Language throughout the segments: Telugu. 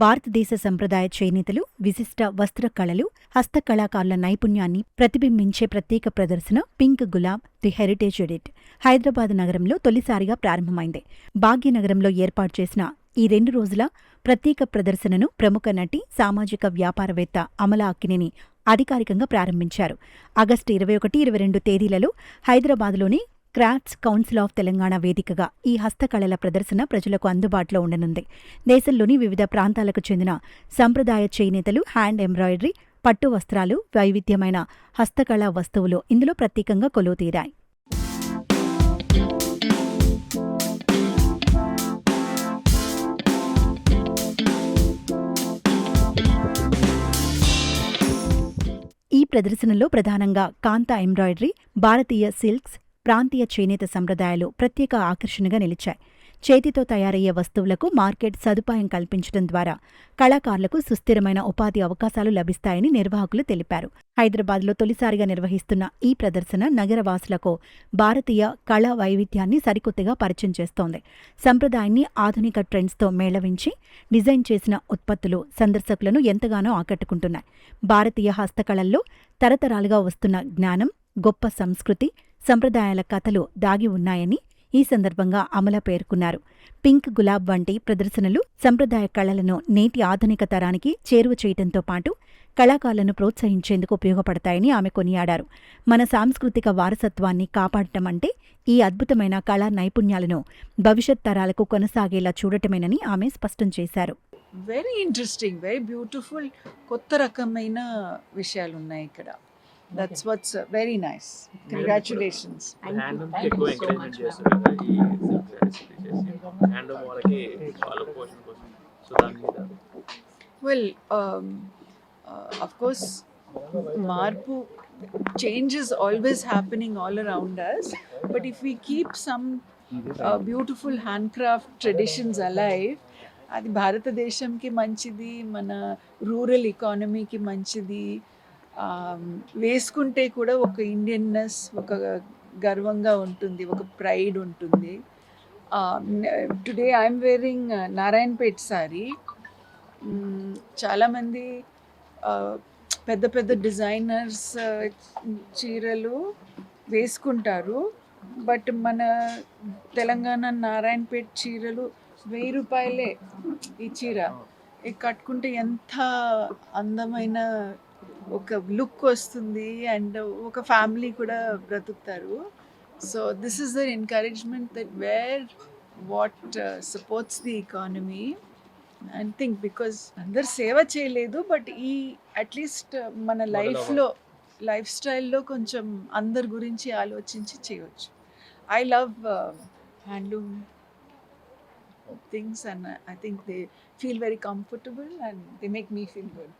భారతదేశ సంప్రదాయ చేనేతలు, విశిష్ట వస్త్ర కళలు, హస్తకళాకారుల నైపుణ్యాన్ని ప్రతిబింబించే ప్రత్యేక ప్రదర్శన pink gulab the heritage edit Hyderabad నగరంలో తొలిసారిగా ప్రారంభమైంది. భాగ్యనగరంలో ఏర్పాటు చేసిన ఈ 2 రోజుల ప్రత్యేక ప్రదర్శనను ప్రముఖ నటి, సామాజిక వ్యాపారవేత్త అమలా అక్కినేని అధికారికంగా ప్రారంభించారు. ఆగస్టు 21, 22 తేదీలలో హైదరాబాద్లోని క్రాఫ్ట్స్ కౌన్సిల్ ఆఫ్ తెలంగాణ వేదికగా ఈ హస్తకళల ప్రదర్శన ప్రజలకు అందుబాటులో ఉండనుంది. దేశంలోని వివిధ ప్రాంతాలకు చెందిన సంప్రదాయ చేనేతలు, హ్యాండ్ ఎంబ్రాయిడరీ, పట్టు వస్త్రాలు, వైవిధ్యమైన హస్తకళా వస్తువులు ఇందులో ప్రత్యేకంగా కొలువుతీరాయి. ఈ ప్రదర్శనలో ప్రధానంగా కాంతా ఎంబ్రాయిడరీ, భారతీయ సిల్క్స్, ప్రాంతీయ చేనేత సంప్రదాయాలు ప్రత్యేక ఆకర్షణగా నిలిచాయి. చేతితో తయారయ్యే వస్తువులకు మార్కెట్ సదుపాయం కల్పించడం ద్వారా కళాకారులకు సుస్థిరమైన ఉపాధి అవకాశాలు లభిస్తాయని నిర్వాహకులు తెలిపారు. హైదరాబాద్లో తొలిసారిగా నిర్వహిస్తున్న ఈ ప్రదర్శన నగరవాసులకు భారతీయ కళా వైవిధ్యాన్ని సరికొత్తగా పరిచయం చేస్తోంది. సంప్రదాయాన్ని ఆధునిక ట్రెండ్స్తో మేళవించి డిజైన్ చేసిన ఉత్పత్తులు సందర్శకులను ఎంతగానో ఆకట్టుకుంటున్నాయి. భారతీయ హస్తకళల్లో తరతరాలుగా వస్తున్న జ్ఞానం, గొప్ప సంస్కృతి, సంప్రదాయాల కథలు దాగి ఉన్నాయని ఈ సందర్భంగా అమల పేర్కొన్నారు. పింక్ గులాబ్ వంటి ప్రదర్శనలు సంప్రదాయ కళలను నేటి ఆధునిక తరానికి చేరువ చేయడంతో పాటు కళాకారులను ప్రోత్సహించేందుకు ఉపయోగపడతాయని ఆమె కొనియాడారు. మన సాంస్కృతిక వారసత్వాన్ని కాపాడటం అంటే ఈ అద్భుతమైన కళా నైపుణ్యాలను భవిష్యత్ తరాలకు కొనసాగేలా చూడటమేనని ఆమె స్పష్టం చేశారు. వెరీ ఇంట్రెస్టింగ్, వెరీ బ్యూటిఫుల్, కొత్త రకమైన విషయాలు ఉన్నాయి ఇక్కడ. That's what's very nice. Congratulations. Handloom ఎక్కువ ఎంకరేజ్మెంట్ చేస్తారు కదా ఈ హ్యాండ్లూమ్ వాళ్ళకి వాళ్ళ పోషన్ కోసం. సో దాని మీద Well, of course, marpu change is always happening all around us. But if we keep some beautiful handcraft traditions alive, అది భారతదేశంకి మంచిది, మన రూరల్ ఎకానమీకి మంచిది. వేసుకుంటే కూడా ఒక ఇండియన్నెస్, ఒక గర్వంగా ఉంటుంది, ఒక ప్రైడ్ ఉంటుంది. Today I'm wearing Narayanpet sorry. చాలామంది పెద్ద పెద్ద డిజైనర్స్ చీరలు వేసుకుంటారు. బట్ మన తెలంగాణ నారాయణపేట్ చీరలు 1000 రూపాయలే ఈ చీర. ఇది కట్టుకుంటే ఎంత అందమైన ఒక లుక్ వస్తుంది అండ్ ఒక ఫ్యామిలీ కూడా బ్రతుకుతారు. So this is the encouragement that where what supports the economy and think. Because అందరు సేవ చేయలేదు, బట్ ఈ అట్లీస్ట్ మన లైఫ్ స్టైల్లో కొంచెం అందరి గురించి ఆలోచించి చేయవచ్చు. I love handloom things and I think they feel very comfortable and they make me feel good.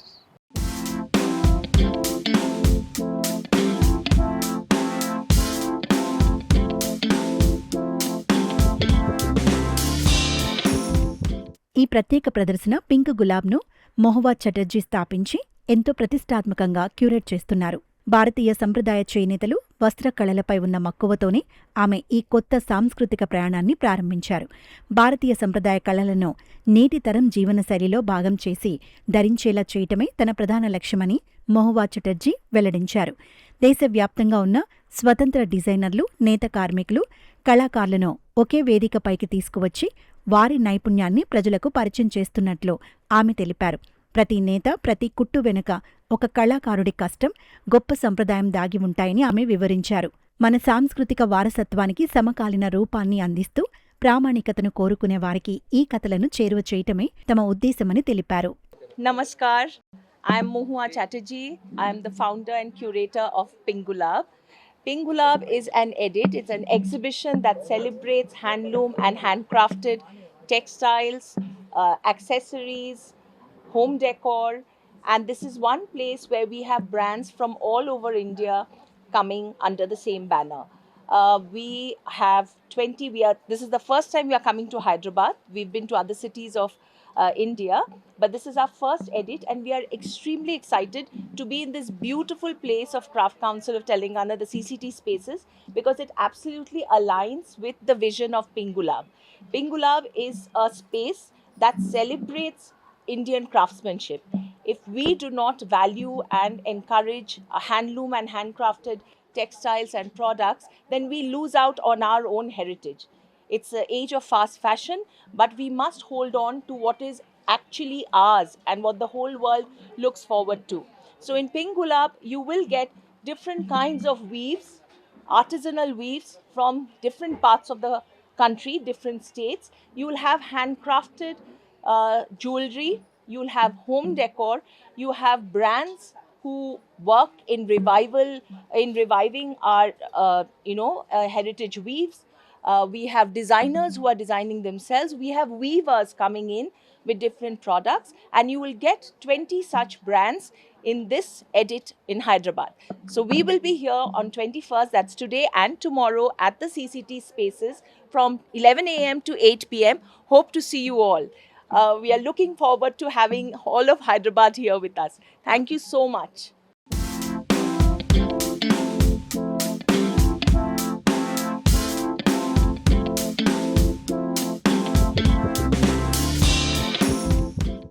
ఈ ప్రత్యేక ప్రదర్శన పింక్ గులాబ్ను మొహువా చటర్జీ స్థాపించి ఎంతో ప్రతిష్టాత్మకంగా క్యూరేట్ చేస్తున్నారు. భారతీయ సంప్రదాయ చేనేతలు, వస్త్రకళలపై ఉన్న మక్కువతోనే ఆమె ఈ కొత్త సాంస్కృతిక ప్రయాణాన్ని ప్రారంభించారు. భారతీయ సంప్రదాయ కళలను నేటి తరం జీవనశైలిలో భాగం చేసి ధరించేలా చేయటమే తన ప్రధాన లక్ష్యమని మొహువా చటర్జీ వెల్లడించారు. దేశవ్యాప్తంగా ఉన్న స్వతంత్ర డిజైనర్లు, నేత కార్మికులు, కళాకారులను ఒకే వేదికపైకి తీసుకువచ్చి వారి నైపుణ్యాన్ని ప్రజలకు పరిచయం చేస్తున్నట్లు ఆమె తెలిపారు. ప్రతి నేత, ప్రతి కుట్టు వెనుక ఒక కళాకారుడి కష్టం, గొప్ప సంప్రదాయం దాగి ఉంటాయని ఆమె వివరించారు. మన సాంస్కృతిక వారసత్వానికి సమకాలీన రూపాన్ని అందిస్తూ ప్రామాణికతను కోరుకునే వారికి ఈ కథలను చేరువ చేయటమే తమ ఉద్దేశమని తెలిపారు. Namaskar, I am Mohua Chatterjee. I am the founder and curator of Pink Gulab. Pink Gulab is an edit, it's an exhibition that celebrates handloom and handcrafted textiles, accessories, home decor, and this is one place where we have brands from all over India coming under the same banner. We have 20, this is the first time we are coming to Hyderabad. We've been to other cities of India, but this is our first edit and we are extremely excited to be in this beautiful place of Craft Council of Telangana, the CCT spaces, because it absolutely aligns with the vision of Pink Gulab. Pink Gulab is a space that celebrates Indian craftsmanship. If we do not value and encourage handloom and handcrafted textiles and products, then we lose out on our own heritage. It's the age of fast fashion, but we must hold on to what is actually ours and what the whole world looks forward to. So in Pink Gulab, you will get different kinds of weaves, artisanal weaves from different parts of the country, different states. You will have handcrafted jewelry, you will have home decor, you have brands who work in reviving our heritage weaves. We have designers who are designing themselves. We have weavers coming in with different products, and you will get 20 such brands in this edit in Hyderabad. So we will be here on 21st, that's today and tomorrow, at the CCT spaces from 11 a.m. to 8 p.m. Hope to see you all. We are looking forward to having all of Hyderabad here with us. Thank you so much.